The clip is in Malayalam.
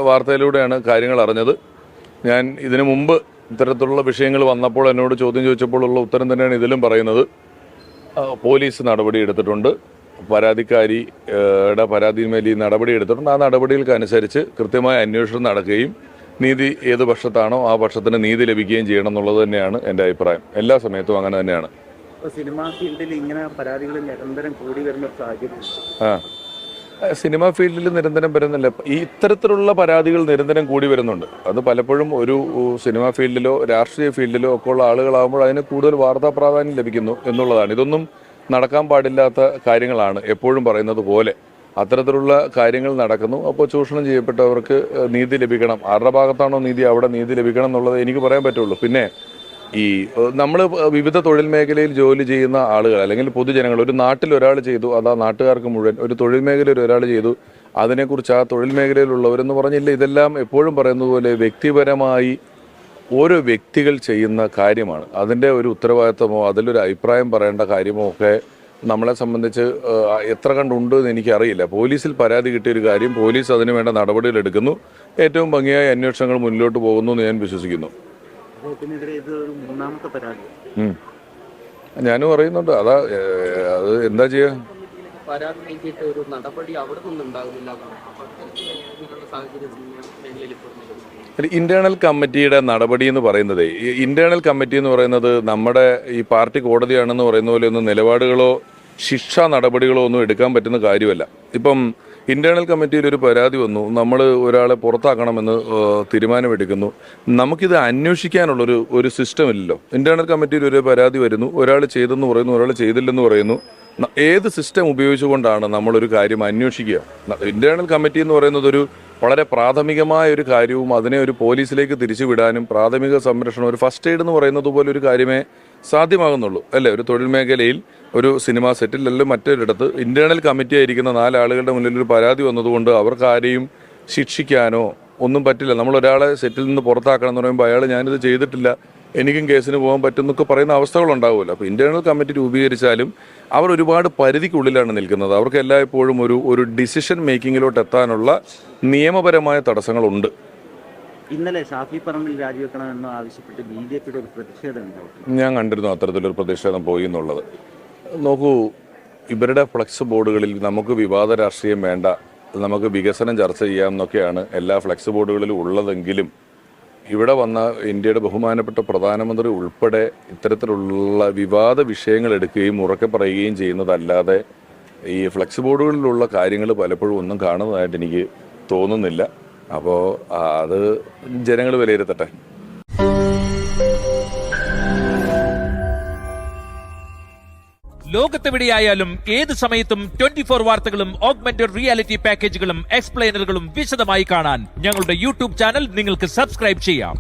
വാർത്തയിലൂടെയാണ് കാര്യങ്ങൾ അറിഞ്ഞത്. ഞാൻ ഇതിനു മുമ്പ് ഇത്തരത്തിലുള്ള വിഷയങ്ങൾ വന്നപ്പോൾ എന്നോട് ചോദ്യം ചോദിച്ചപ്പോഴുള്ള ഉത്തരം തന്നെയാണ് ഇതിലും പറയുന്നത്. പോലീസ് നടപടി എടുത്തിട്ടുണ്ട്, പരാതിക്കാരിയുടെ പരാതിന്മേൽ ഈ നടപടി എടുത്തിട്ടുണ്ട്. ആ നടപടികൾക്കനുസരിച്ച് കൃത്യമായ അന്വേഷണം നടക്കുകയും നീതി ഏത് പക്ഷത്താണോ ആ പക്ഷത്തിന് നീതി ലഭിക്കുകയും ചെയ്യണം എന്നുള്ളത് തന്നെയാണ് എൻ്റെ അഭിപ്രായം. എല്ലാ സമയത്തും അങ്ങനെ തന്നെയാണ്. സിനിമാ ഫീൽഡിൽ ഇങ്ങനെ പരാതികൾ നിരന്തരം കൂടി വരുന്ന സാഹചര്യം. സിനിമാ ഫീൽഡിൽ നിരന്തരം വരുന്നില്ല, ഈ ഇത്തരത്തിലുള്ള പരാതികൾ നിരന്തരം കൂടി വരുന്നുണ്ട്. അത് പലപ്പോഴും ഒരു സിനിമാ ഫീൽഡിലോ രാഷ്ട്രീയ ഫീൽഡിലോ ഒക്കെ ഉള്ള ആളുകളാകുമ്പോൾ അതിന് കൂടുതൽ വാർത്താ പ്രാധാന്യം ലഭിക്കുന്നു എന്നുള്ളതാണ്. ഇതൊന്നും നടക്കാൻ പാടില്ലാത്ത കാര്യങ്ങളാണ്. എപ്പോഴും പറയുന്നത് പോലെ അത്തരത്തിലുള്ള കാര്യങ്ങൾ നടക്കുന്നു. അപ്പോൾ ചൂഷണം ചെയ്യപ്പെട്ടവർക്ക് നീതി ലഭിക്കണം, ആരുടെ ഭാഗത്താണോ നീതി അവിടെ നീതി ലഭിക്കണം എന്നുള്ളത് എനിക്ക് പറയാൻ പറ്റുള്ളൂ. പിന്നെ ഈ നമ്മൾ വിവിധ തൊഴിൽ മേഖലയിൽ ജോലി ചെയ്യുന്ന ആളുകൾ അല്ലെങ്കിൽ പൊതുജനങ്ങൾ, ഒരു നാട്ടിൽ ഒരാൾ ചെയ്തു, അത് ആ നാട്ടുകാർക്ക് മുഴുവൻ, ഒരു തൊഴിൽ മേഖലയിൽ ഒരാൾ ചെയ്തു, അതിനെക്കുറിച്ച് ആ തൊഴിൽ മേഖലയിലുള്ളവരെന്ന് പറഞ്ഞില്ല. ഇതെല്ലാം എപ്പോഴും പറയുന്നത് പോലെ വ്യക്തിപരമായി ഓരോ വ്യക്തികൾ ചെയ്യുന്ന കാര്യമാണ്. അതിൻ്റെ ഒരു ഉത്തരവാദിത്തമോ അതിലൊരു അഭിപ്രായം പറയേണ്ട കാര്യമോ ഒക്കെ നമ്മളെ സംബന്ധിച്ച് എത്ര കണ്ടുണ്ട് എന്ന് എനിക്കറിയില്ല. പോലീസിൽ പരാതി കിട്ടിയൊരു കാര്യം, പോലീസ് അതിനു വേണ്ട നടപടികൾ എടുക്കുന്നു, ഏറ്റവും ഭംഗിയായ അന്വേഷണങ്ങൾ മുന്നോട്ട് പോകുന്നു എന്ന് ഞാൻ വിശ്വസിക്കുന്നു. ഞാനും അറിയുന്നുണ്ട്. അത് എന്താ ചെയ്യുക, ഇന്റേണൽ കമ്മിറ്റിയുടെ നടപടി എന്ന് പറയുന്നത്, ഇന്റേണൽ കമ്മിറ്റി എന്ന് പറയുന്നത് നമ്മുടെ ഈ പാർട്ടി കോടതിയാണെന്ന് പറയുന്ന പോലെ ഒന്നും നിലപാടുകളോ ശിക്ഷാ നടപടികളോ ഒന്നും എടുക്കാൻ പറ്റുന്ന കാര്യമല്ല. ഇപ്പം ഇന്റേണൽ കമ്മിറ്റിയിൽ ഒരു പരാതി വന്നു, നമ്മൾ ഒരാളെ പുറത്താക്കണമെന്ന് തീരുമാനമെടുക്കുന്നു, നമുക്കിത് അന്വേഷിക്കാനുള്ളൊരു സിസ്റ്റം ഇല്ലല്ലോ. ഇന്റേണൽ കമ്മിറ്റിയിൽ ഒരു പരാതി വരുന്നു, ഒരാൾ ചെയ്തെന്ന് പറയുന്നു, ഒരാൾ ചെയ്തില്ലെന്ന് പറയുന്നു. ഏത് സിസ്റ്റം ഉപയോഗിച്ചുകൊണ്ടാണ് നമ്മളൊരു കാര്യം അന്വേഷിക്കുക? ഇന്റേണൽ കമ്മിറ്റി എന്ന് പറയുന്നത് ഒരു വളരെ പ്രാഥമികമായ ഒരു കാര്യവും അതിനെ ഒരു പോലീസിലേക്ക് തിരിച്ചുവിടാനും പ്രാഥമിക സംരക്ഷണം, ഒരു ഫസ്റ്റ് എയ്ഡ് എന്ന് പറയുന്നത് പോലെ ഒരു കാര്യമേ സാധ്യമാകുന്നുള്ളൂ അല്ലേ? ഒരു തൊഴിൽ മേഖലയിൽ, ഒരു സിനിമാ സെറ്റിൽ അല്ലെങ്കിൽ മറ്റൊരിടത്ത് ഇന്റേണൽ കമ്മിറ്റി ആയിരിക്കുന്ന 4 ആളുകളുടെ മുന്നിൽ ഒരു പരാതി വന്നതുകൊണ്ട് അവർക്ക് ആരെയും ശിക്ഷിക്കാനോ ഒന്നും പറ്റില്ല. നമ്മൾ ഒരാളെ സെറ്റിൽ നിന്ന് പുറത്താക്കണം എന്ന് പറയുമ്പോൾ അയാൾ ഞാനിത് ചെയ്തിട്ടില്ല, എനിക്കും കേസിന് പോകാൻ പറ്റും എന്നൊക്കെ പറയുന്ന അവസ്ഥകളുണ്ടാവുമല്ലോ. അപ്പോൾ ഇന്റേണൽ കമ്മിറ്റി രൂപീകരിച്ചാലും അവർ ഒരുപാട് പരിധിക്കുള്ളിലാണ് നിൽക്കുന്നത്. അവർക്ക് എല്ലായ്പ്പോഴും ഒരു ഡിസിഷൻ മേക്കിങ്ങിലോട്ട് എത്താനുള്ള നിയമപരമായ തടസ്സങ്ങളുണ്ട്. ഇന്നലെ ഷാഫി പറമ്പിൽ രാജിവെക്കണമെന്ന് ആവശ്യപ്പെട്ട് BJPയുടെ ഒരു പ്രതിഷേധം ഉണ്ടാവും. ഞാൻ കണ്ടിരുന്നു അത്തരത്തിലൊരു പ്രതിഷേധം പോയി എന്നുള്ളത്. നോക്കൂ, ഇവരുടെ ഫ്ലക്സ് ബോർഡുകളിൽ നമുക്ക് വിവാദ രാഷ്ട്രീയം വേണ്ട, നമുക്ക് വികസനം ചർച്ച ചെയ്യാം എന്നൊക്കെയാണ് എല്ലാ ഫ്ലക്സ് ബോർഡുകളിലും ഉള്ളതെങ്കിലും ഇവിടെ വന്ന ഇന്ത്യയുടെ ബഹുമാനപ്പെട്ട പ്രധാനമന്ത്രി ഉൾപ്പെടെ ഇത്തരത്തിലുള്ള വിവാദ വിഷയങ്ങൾ എടുക്കുകയും ഉറക്കെ പറയുകയും ചെയ്യുന്നതല്ലാതെ ഈ ഫ്ലക്സ് ബോർഡുകളിലുള്ള കാര്യങ്ങൾ പലപ്പോഴും ഒന്നും കാണുന്നതായിട്ട് എനിക്ക് തോന്നുന്നില്ല. അപ്പോൾ അത് ജനങ്ങൾ വിലയിരുത്തട്ടെ. ലോകത്തെവിടെയായാലും ഏത് സമയത്തും 24 വാർത്തകളും ഓഗ്മെന്റഡ് റിയാലിറ്റി പാക്കേജുകളും എക്സ്പ്ലെയിനറുകളും വിശദമായി കാണാൻ ഞങ്ങളുടെ യൂട്യൂബ് ചാനൽ നിങ്ങൾക്ക് സബ്സ്ക്രൈബ് ചെയ്യാം.